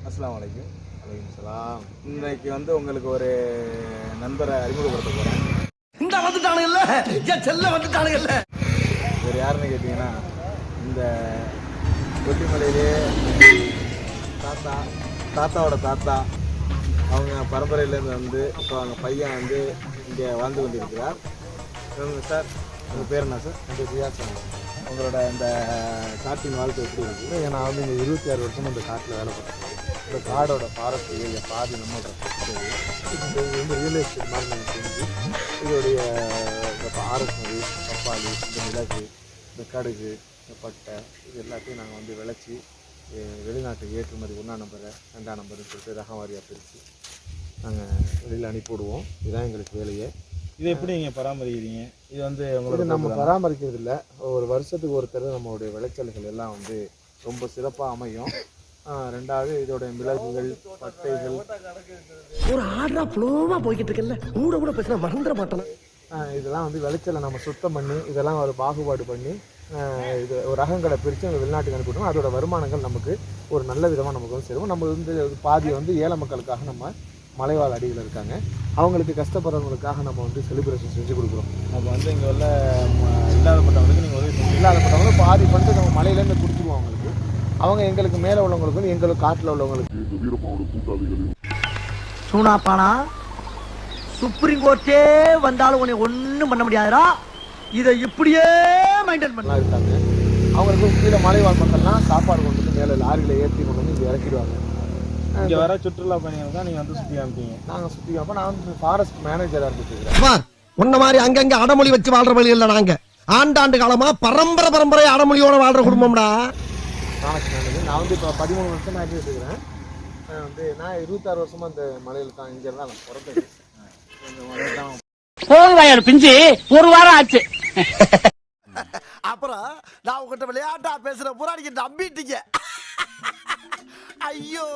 அஸ்ஸலாமு அலைக்கும். வலைக்கும் சலாம். இன்னைக்கு வந்து உங்களுக்கு ஒரு நண்பரை அறிமுகப்படுத்த போகிறேன். இந்த வந்துட்டானுங்கல்ல, என் செல்ல வந்துட்டானுங்கல்ல. இவர் யாருன்னு கேட்டிங்கன்னா, இந்த கொல்லிமலையிலே தாத்தாவோட தாத்தா அவங்க பரம்பரையிலேருந்து வந்து இப்போ அவங்க பையன் வந்து இங்கே வாழ்ந்து கொண்டிருக்கிறார். சார் உங்கள் பேர் என்ன சார்? என் பேர் ரியாஸ். உங்களோட இந்த காட்டின் வாழ்க்கை எப்படி இருக்குது? நான் வந்து இந்த 26 வருஷம் இந்த காட்டில் வேலை பார்த்தேன். இந்த காடோட ஃபாரஸ்ட் ஏரியா பாதி நம்மளோட இது வந்து ரியல் எஸ்டேட் மாதிரி நாங்கள் செஞ்சு இதோடைய இந்த ஆரஸ்மதி, பப்பாளி, இந்த மிளகு, இந்த கடுகு, இந்த பட்டை இது எல்லாத்தையும் நாங்கள் வந்து விளைச்சி வெளிநாட்டுக்கு ஏற்றுமதி 1ஆம் நம்பரை 2ஆம் நம்பர்னு சொல்லிட்டு ரகம் வாரியாக பிரித்து நாங்கள் வெளியில் அனுப்பிவிடுவோம். இதுதான் எங்களுக்கு வேலையே. இதை எப்படி நீங்கள் பராமரிக்கிறீங்க? இது வந்து இது நம்ம பராமரிக்கிறது இல்லை, ஒரு வருஷத்துக்கு ஒருத்தர் நம்மளுடைய விளைச்சல்கள் எல்லாம் வந்து ரொம்ப சிறப்பாக அமையும். ரெண்டாவது இதோடைய மிளகுகள், பட்டைகள் ஒரு ஆர்டரா ஃப்ளோவா போய்கிட்டு இருக்கல, கூட கூட பேசினா மறந்துட மாட்டேன். இதெல்லாம் வந்து விளைச்சலை நம்ம சுத்தம் பண்ணி இதெல்லாம் ஒரு பாகுபாடு பண்ணி இது ஒரு ரகங்களை பிரித்து நம்ம வெளிநாட்டுக்கு அனுப்பிவிட்டோம். அதோட வருமானங்கள் நமக்கு ஒரு நல்ல விதமாக நமக்கு வந்து சேரும். நம்ம வந்து பாதியை வந்து ஏழை மக்களுக்காக நம்ம மலைவாழ் அடிகள் இருக்காங்க, அவங்களுக்கு கஷ்டப்படுறவங்களுக்காக நம்ம வந்து செலிப்ரேஷன் செஞ்சு கொடுக்குறோம். நம்ம வந்து இங்கே உள்ள இல்லாதப்பட்டவங்களுக்கு நீங்கள் உதவி இல்லாதப்பட்டவங்க பாதி பண்ணிட்டு நம்ம மலையிலேருந்து கொடுத்துருவோம் அவங்களுக்கு. அவங்க எங்களுக்கு மேலே உள்ளவங்களுக்கு, எங்களுக்கு காட்டில் உள்ளவங்களுக்கு. சூனாப்பானா சுப்ரீம் கோர்ட்டே வந்தாலும் உன்னை ஒன்றும் பண்ண முடியாதுடா, இதை இப்படியே மெயின்டைன் பண்ணலாம் இருக்காங்க. அவங்களுக்கு கீழே மலைவாழ் மக்கள்லாம் சாப்பாடு கொண்டு வந்து மேலே லாரியில் ஏற்றி கொண்டு வந்து இங்கே இறக்கிடுவாங்க. இங்கே வர சுற்றுலா பயணிகள் தான் நீங்கள் வந்து சுற்றி காமிப்பீங்க? நாங்கள் சுற்றி காமிப்போம். நான் வந்து ஃபாரஸ்ட் மேனேஜராக இருந்துட்டு உன்ன மாதிரி அங்கங்க அடமொழி வச்சு வாழ்ற வழி இல்லை. நாங்க ஆண்டாண்டு காலமா பரம்பரை அடமொழியோட வாழ்ற குடும்பம்டா. Forest manager. நான் வந்து இப்போ 13 வருஷம் ஆகிட்டு இருக்கிறேன். வந்து நான் 26 வருஷமா இந்த மலையில் தான் இங்கே இருந்தால் நான் பிறந்தது. இந்த மலையில் தான் போன் பிஞ்சு ஒரு வாரம் ஆச்சு. அப்புறம் நான் உங்ககிட்ட விளையாட்டா பேசுற புறாடிக்கு நம்பிட்டீங்க. ஐயோ.